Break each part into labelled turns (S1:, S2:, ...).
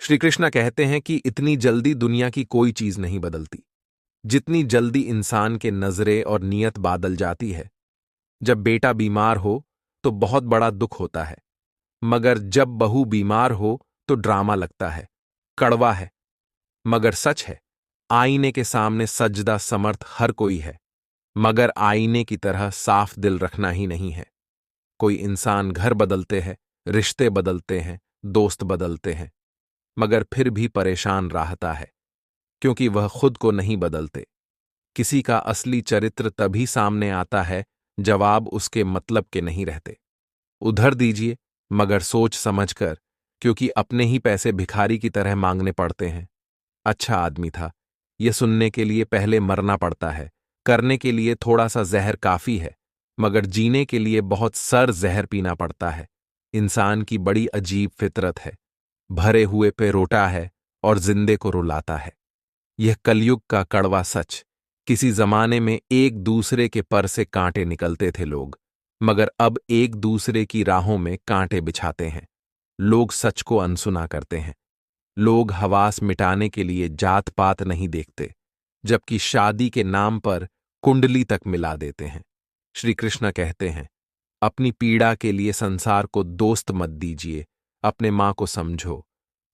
S1: श्री कृष्ण कहते हैं कि इतनी जल्दी दुनिया की कोई चीज नहीं बदलती जितनी जल्दी इंसान के नजरे और नियत बादल जाती है। जब बेटा बीमार हो तो बहुत बड़ा दुख होता है, मगर जब बहू बीमार हो तो ड्रामा लगता है, कड़वा है। मगर सच है, आईने के सामने सजदा समर्थ हर कोई है, मगर आईने की तरह साफ दिल रखना ही नहीं है। कोई इंसान घर बदलते हैं, रिश्ते बदलते हैं, दोस्त बदलते हैं, मगर फिर भी परेशान रहता है, क्योंकि वह खुद को नहीं बदलते। किसी का असली चरित्र तभी सामने आता है जवाब उसके मतलब के नहीं रहते। उधार दीजिए, मगर सोच समझकर, क्योंकि अपने ही पैसे भिखारी की तरह मांगने पड़ते हैं। अच्छा आदमी था, यह सुनने के लिए पहले मरना पड़ता है। करने के लिए थोड़ा सा जहर काफी है, मगर जीने के लिए बहुत सर जहर पीना पड़ता है। इंसान की बड़ी अजीब फितरत है, भरे हुए पे रोटा है और जिंदे को रुलाता है। यह कलयुग का कड़वा सच। किसी जमाने में एक दूसरे के पर से कांटे निकलते थे लोग, मगर अब एक दूसरे की राहों में कांटे बिछाते हैं। लोग सच को अनसुना करते हैं। लोग हवास मिटाने के लिए जात पात नहीं देखते, जबकि शादी के नाम पर कुंडली तक मिला देते हैं। श्री कृष्ण कहते हैं, अपनी पीड़ा के लिए संसार को दोस्त मत दीजिए, अपने मां को समझो।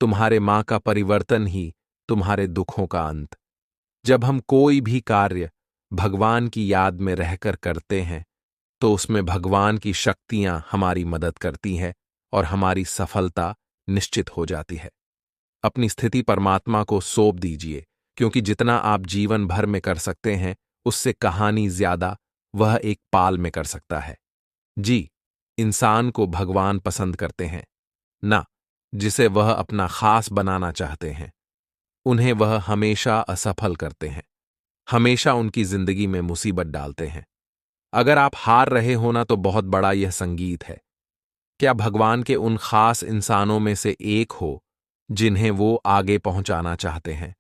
S1: तुम्हारे मां का परिवर्तन ही तुम्हारे दुखों का अंत। जब हम कोई भी कार्य भगवान की याद में रहकर करते हैं, तो उसमें भगवान की शक्तियां हमारी मदद करती हैं और हमारी सफलता निश्चित हो जाती है। अपनी स्थिति परमात्मा को सौंप दीजिए, क्योंकि जितना आप जीवन भर में कर सकते हैं, उससे कहानी ज्यादा वह एक पाल में कर सकता है। जी, इंसान को भगवान पसंद करते हैं ना, जिसे वह अपना खास बनाना चाहते हैं। उन्हें वह हमेशा असफल करते हैं, हमेशा उनकी जिंदगी में मुसीबत डालते हैं। अगर आप हार रहे हो ना, तो बहुत बड़ा यह संगीत है। क्या भगवान के उन खास इंसानों में से एक हो जिन्हें वो आगे पहुंचाना चाहते हैं?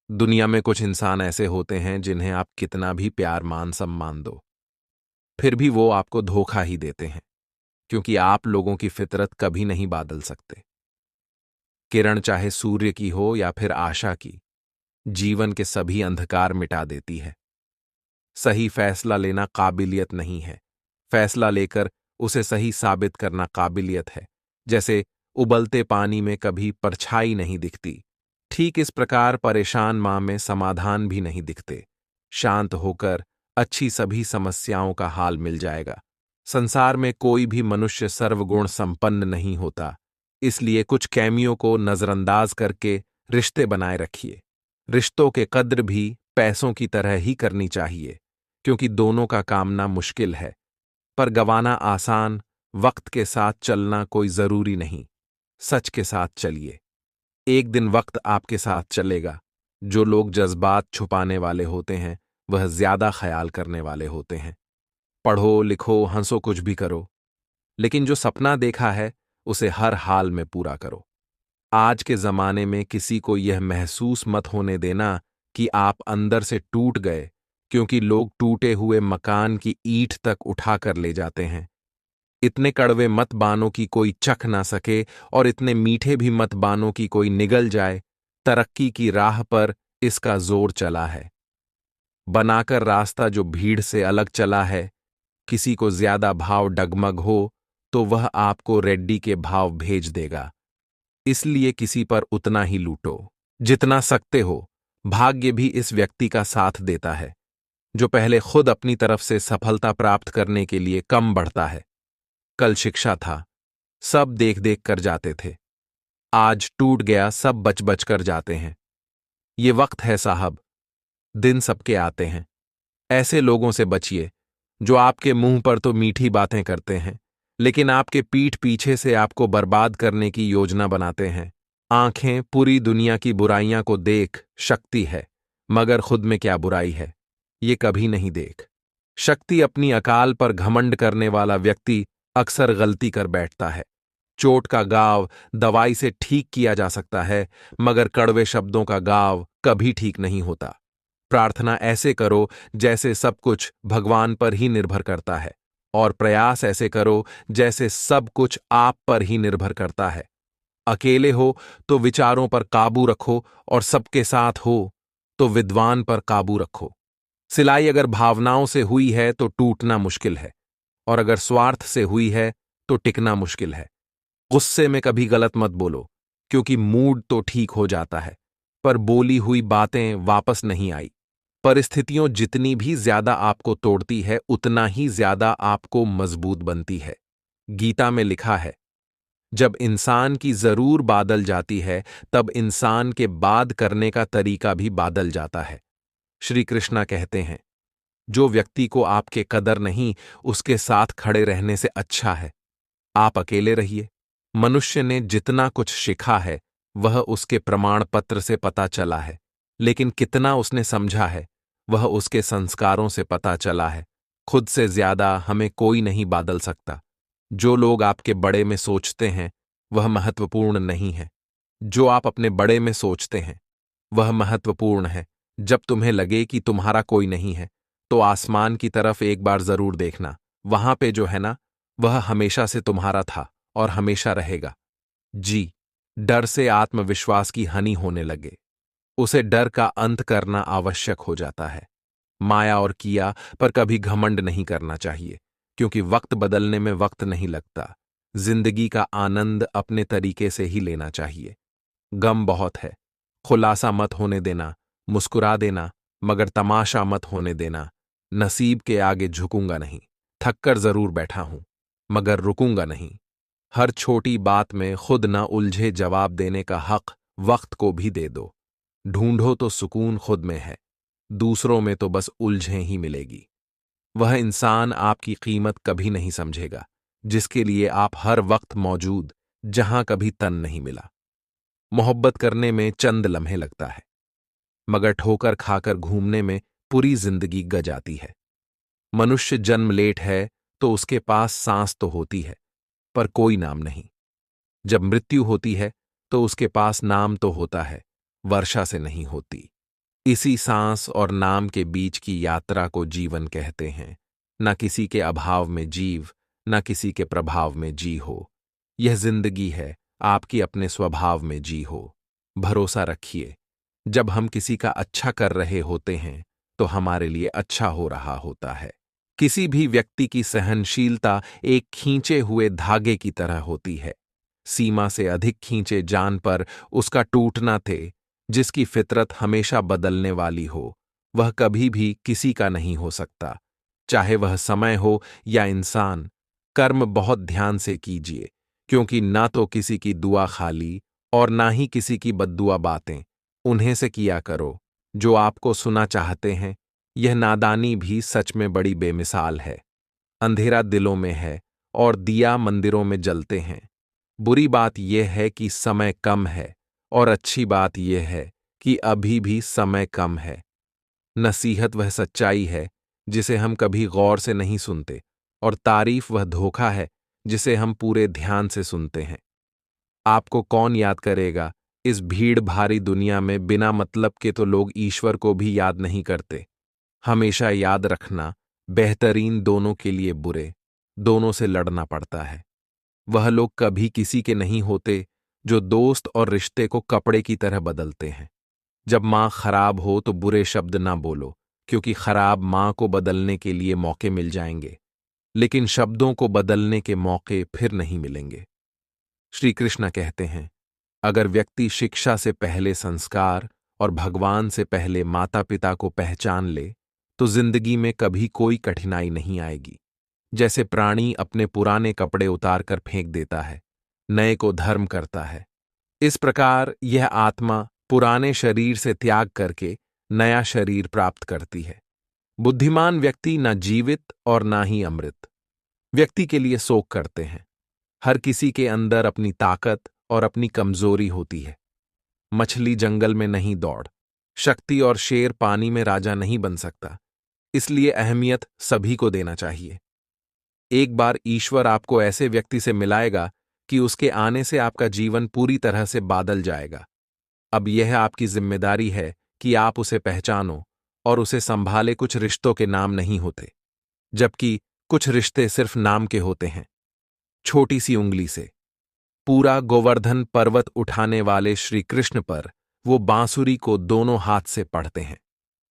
S1: दुनिया में कुछ इंसान ऐसे होते हैं जिन्हें आप कितना भी प्यार मान सम्मान दो, फिर भी वो आपको धोखा ही देते हैं, क्योंकि आप लोगों की फितरत कभी नहीं बदल सकते। किरण चाहे सूर्य की हो या फिर आशा की, जीवन के सभी अंधकार मिटा देती है। सही फैसला लेना काबिलियत नहीं है, फैसला लेकर उसे सही साबित करना काबिलियत है। जैसे उबलते पानी में कभी परछाई नहीं दिखती, ठीक इस प्रकार परेशान मां में समाधान भी नहीं दिखते। शांत होकर अच्छी सभी समस्याओं का हाल मिल जाएगा। संसार में कोई भी मनुष्य सर्वगुण संपन्न नहीं होता, इसलिए कुछ कैमियों को नजरअंदाज करके रिश्ते बनाए रखिए। रिश्तों के कद्र भी पैसों की तरह ही करनी चाहिए, क्योंकि दोनों का कामना मुश्किल है, पर गंवाना आसान। वक्त के साथ चलना कोई जरूरी नहीं, सच के साथ चलिए। एक दिन वक्त आपके साथ चलेगा। जो लोग जज्बात छुपाने वाले होते हैं, वह ज्यादा ख्याल करने वाले होते हैं। पढ़ो लिखो हंसो कुछ भी करो, लेकिन जो सपना देखा है उसे हर हाल में पूरा करो। आज के जमाने में किसी को यह महसूस मत होने देना कि आप अंदर से टूट गए, क्योंकि लोग टूटे हुए मकान की ईंट तक उठा कर ले जाते हैं। इतने कड़वे मत बानो कि कोई चख ना सके, और इतने मीठे भी मत बानो कि कोई निगल जाए। तरक्की की राह पर इसका जोर चला है, बनाकर रास्ता जो भीड़ से अलग चला है। किसी को ज्यादा भाव डगमग हो तो वह आपको रेड्डी के भाव भेज देगा, इसलिए किसी पर उतना ही लूटो जितना सकते हो। भाग्य भी इस व्यक्ति का साथ देता है जो पहले खुद अपनी तरफ से सफलता प्राप्त करने के लिए कम बढ़ता है। कल शिक्षा था, सब देख देख कर जाते थे, आज टूट गया, सब बच बच कर जाते हैं। ये वक्त है साहब, दिन सबके आते हैं। ऐसे लोगों से बचिए जो आपके मुंह पर तो मीठी बातें करते हैं, लेकिन आपके पीठ पीछे से आपको बर्बाद करने की योजना बनाते हैं। आंखें पूरी दुनिया की बुराइयां को देख शक्ति है, मगर खुद में क्या बुराई है ये कभी नहीं देख। शक्ति अपनी अकाल पर घमंड करने वाला व्यक्ति अक्सर गलती कर बैठता है। चोट का घाव दवाई से ठीक किया जा सकता है, मगर कड़वे शब्दों का घाव कभी ठीक नहीं होता। प्रार्थना ऐसे करो जैसे सब कुछ भगवान पर ही निर्भर करता है, और प्रयास ऐसे करो जैसे सब कुछ आप पर ही निर्भर करता है। अकेले हो तो विचारों पर काबू रखो, और सबके साथ हो तो विद्वान पर काबू रखो। सिलाई अगर भावनाओं से हुई है तो टूटना मुश्किल है, और अगर स्वार्थ से हुई है तो टिकना मुश्किल है। गुस्से में कभी गलत मत बोलो, क्योंकि मूड तो ठीक हो जाता है, पर बोली हुई बातें वापस नहीं आई। परिस्थितियों जितनी भी ज्यादा आपको तोड़ती है, उतना ही ज्यादा आपको मजबूत बनती है। गीता में लिखा है, जब इंसान की जरूर बादल जाती है, तब इंसान के बाद करने का तरीका भी बादल जाता है। श्री कृष्णा कहते हैं, जो व्यक्ति को आपके कदर नहीं, उसके साथ खड़े रहने से अच्छा है आप अकेले रहिए। मनुष्य ने जितना कुछ सीखा है वह उसके प्रमाण पत्र से पता चला है, लेकिन कितना उसने समझा है वह उसके संस्कारों से पता चला है। खुद से ज्यादा हमें कोई नहीं बादल सकता। जो लोग आपके बड़े में सोचते हैं वह महत्वपूर्ण नहीं है, जो आप अपने बड़े में सोचते हैं वह महत्वपूर्ण है। जब तुम्हें लगे कि तुम्हारा कोई नहीं है, तो आसमान की तरफ एक बार जरूर देखना। वहां पे जो है ना, वह हमेशा से तुम्हारा था और हमेशा रहेगा। जी, डर से आत्मविश्वास की हानि होने लगे, उसे डर का अंत करना आवश्यक हो जाता है। माया और किया पर कभी घमंड नहीं करना चाहिए, क्योंकि वक्त बदलने में वक्त नहीं लगता। जिंदगी का आनंद अपने तरीके से ही लेना चाहिए। गम बहुत है, खुलासा मत होने देना। मुस्कुरा देना, मगर तमाशा मत होने देना। नसीब के आगे झुकूंगा नहीं। थककर जरूर बैठा हूं, मगर रुकूंगा नहीं। हर छोटी बात में खुद न उलझे जवाब देने का हक वक्त को भी दे दो। ढूंढो तो सुकून खुद में है, दूसरों में तो बस उलझें ही मिलेगी। वह इंसान आपकी कीमत कभी नहीं समझेगा जिसके लिए आप हर वक्त मौजूद, जहां कभी तन नहीं मिला। मोहब्बत करने में चंद लम्हे लगता है, मगर ठोकर खाकर घूमने में पूरी जिंदगी गजाती है। मनुष्य जन्म लेट है तो उसके पास सांस तो होती है, पर कोई नाम नहीं। जब मृत्यु होती है तो उसके पास नाम तो होता है, वर्षा से नहीं होती। इसी सांस और नाम के बीच की यात्रा को जीवन कहते हैं। न किसी के अभाव में जीव, न किसी के प्रभाव में जी हो। यह जिंदगी है, आपकी अपने स्वभाव में जी हो। भरोसा रखिए, जब हम किसी का अच्छा कर रहे होते हैं तो हमारे लिए अच्छा हो रहा होता है। किसी भी व्यक्ति की सहनशीलता एक खींचे हुए धागे की तरह होती है। सीमा से अधिक खींचे जान पर उसका टूटना थे। जिसकी फितरत हमेशा बदलने वाली हो, वह कभी भी किसी का नहीं हो सकता, चाहे वह समय हो या इंसान। कर्म बहुत ध्यान से कीजिए, क्योंकि ना तो किसी की दुआ खाली और ना ही किसी की बद्दुआ बातें। उन्हें से किया करो जो आपको सुना चाहते हैं। यह नादानी भी सच में बड़ी बेमिसाल है। अंधेरा दिलों में है और दिया मंदिरों में जलते हैं। बुरी बात यह है कि समय कम है, और अच्छी बात यह है कि अभी भी समय कम है। नसीहत वह सच्चाई है जिसे हम कभी गौर से नहीं सुनते, और तारीफ वह धोखा है जिसे हम पूरे ध्यान से सुनते हैं। आपको कौन याद करेगा? इस भीड़ भारी दुनिया में बिना मतलब के तो लोग ईश्वर को भी याद नहीं करते। हमेशा याद रखना, बेहतरीन दोनों के लिए बुरे, दोनों से लड़ना पड़ता है। वह लोग कभी किसी के नहीं होते जो दोस्त और रिश्ते को कपड़े की तरह बदलते हैं। जब मां खराब हो तो बुरे शब्द ना बोलो, क्योंकि खराब मां को बदलने के लिए मौके मिल जाएंगे, लेकिन शब्दों को बदलने के मौके फिर नहीं मिलेंगे। श्री कृष्ण कहते हैं, अगर व्यक्ति शिक्षा से पहले संस्कार और भगवान से पहले माता पिता को पहचान ले, तो जिंदगी में कभी कोई कठिनाई नहीं आएगी। जैसे प्राणी अपने पुराने कपड़े उतारकर फेंक देता है, नए को धर्म करता है, इस प्रकार यह आत्मा पुराने शरीर से त्याग करके नया शरीर प्राप्त करती है। बुद्धिमान व्यक्ति न जीवित और ना ही अमृत व्यक्ति के लिए शोक करते हैं। हर किसी के अंदर अपनी ताकत और अपनी कमजोरी होती है। मछली जंगल में नहीं दौड़, शक्ति और शेर पानी में राजा नहीं बन सकता, इसलिए अहमियत सभी को देना चाहिए। एक बार ईश्वर आपको ऐसे व्यक्ति से मिलाएगा कि उसके आने से आपका जीवन पूरी तरह से बादल जाएगा। अब यह आपकी जिम्मेदारी है कि आप उसे पहचानो और उसे संभाले। कुछ रिश्तों के नाम नहीं होते, जबकि कुछ रिश्ते सिर्फ नाम के होते हैं। छोटी सी उंगली से पूरा गोवर्धन पर्वत उठाने वाले श्री कृष्ण पर वो बांसुरी को दोनों हाथ से पढ़ते हैं।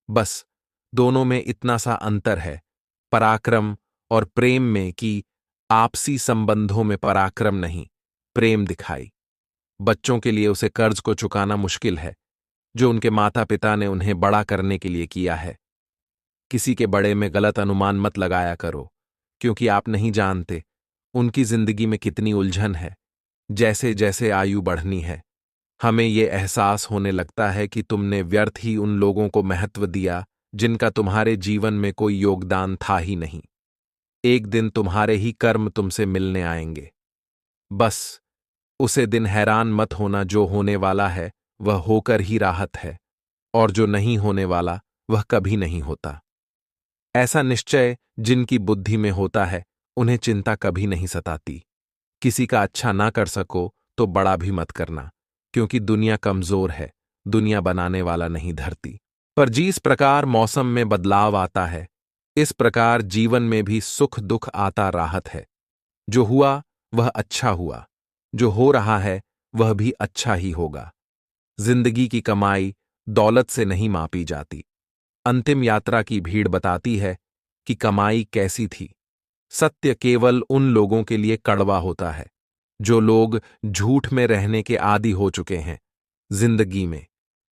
S1: बस दोनों में इतना सा अंतर है, पराक्रम और प्रेम में, कि आपसी संबंधों में पराक्रम नहीं, प्रेम दिखाई। बच्चों के लिए उसे कर्ज को चुकाना मुश्किल है जो उनके माता पिता ने उन्हें बड़ा करने के लिए किया है। किसी के बड़े में गलत अनुमान मत लगाया करो, क्योंकि आप नहीं जानते उनकी जिंदगी में कितनी उलझन है। जैसे जैसे आयु बढ़नी है, हमें ये एहसास होने लगता है कि तुमने व्यर्थ ही उन लोगों को महत्व दिया जिनका तुम्हारे जीवन में कोई योगदान था ही नहीं। एक दिन तुम्हारे ही कर्म तुमसे मिलने आएंगे। बस उसे दिन हैरान मत होना, जो होने वाला है वह होकर ही राहत है, और जो नहीं होने वाला वह कभी नहीं होता। ऐसा निश्चय जिनकी बुद्धि में होता है, उन्हें चिंता कभी नहीं सताती। किसी का अच्छा ना कर सको तो बड़ा भी मत करना, क्योंकि दुनिया कमजोर है, दुनिया बनाने वाला नहीं धरती। पर जिस प्रकार मौसम में बदलाव आता है, इस प्रकार जीवन में भी सुख दुख आता राहत है। जो हुआ वह अच्छा हुआ, जो हो रहा है वह भी अच्छा ही होगा। जिंदगी की कमाई दौलत से नहीं मापी जाती। अंतिम यात्रा की भीड़ बताती है कि कमाई कैसी थी। सत्य केवल उन लोगों के लिए कड़वा होता है जो लोग झूठ में रहने के आदी हो चुके हैं। जिंदगी में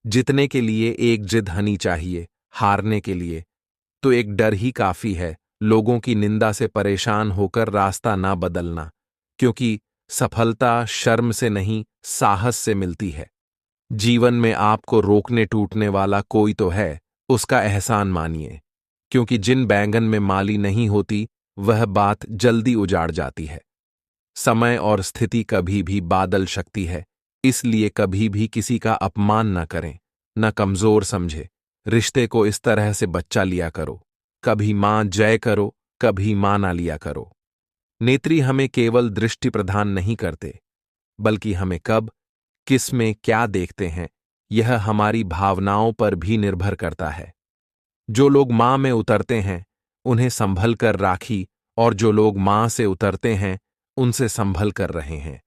S1: जीतने के लिए एक जिद हनी चाहिए, हारने के लिए तो एक डर ही काफी है। लोगों की निंदा से परेशान होकर रास्ता ना बदलना, क्योंकि सफलता शर्म से नहीं, साहस से मिलती है। जीवन में आपको रोकने टूटने वाला कोई तो है, उसका एहसान मानिए, क्योंकि जिन बैंगन में माली नहीं होती वह बात जल्दी उजाड़ जाती है। समय और स्थिति कभी भी बादल सकती है, इसलिए कभी भी किसी का अपमान न करें, न कमजोर समझे। रिश्ते को इस तरह से बच्चा लिया करो, कभी मां जय करो, कभी मां ना लिया करो। नेत्री हमें केवल दृष्टि प्रदान नहीं करते, बल्कि हमें कब किस में क्या देखते हैं यह हमारी भावनाओं पर भी निर्भर करता है। जो लोग मां में उतरते हैं उन्हें संभल कर राखी, और जो लोग मां से उतरते हैं उनसे संभल कर रहे हैं।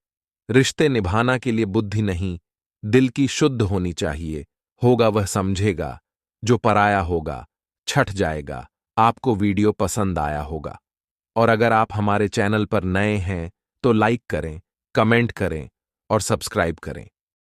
S1: रिश्ते निभाना के लिए बुद्धि नहीं, दिल की शुद्ध होनी चाहिए। होगा वह समझेगा, जो पराया होगा छट जाएगा। आपको वीडियो पसंद आया होगा, और अगर आप हमारे चैनल पर नए हैं तो लाइक करें, कमेंट करें और सब्सक्राइब करें।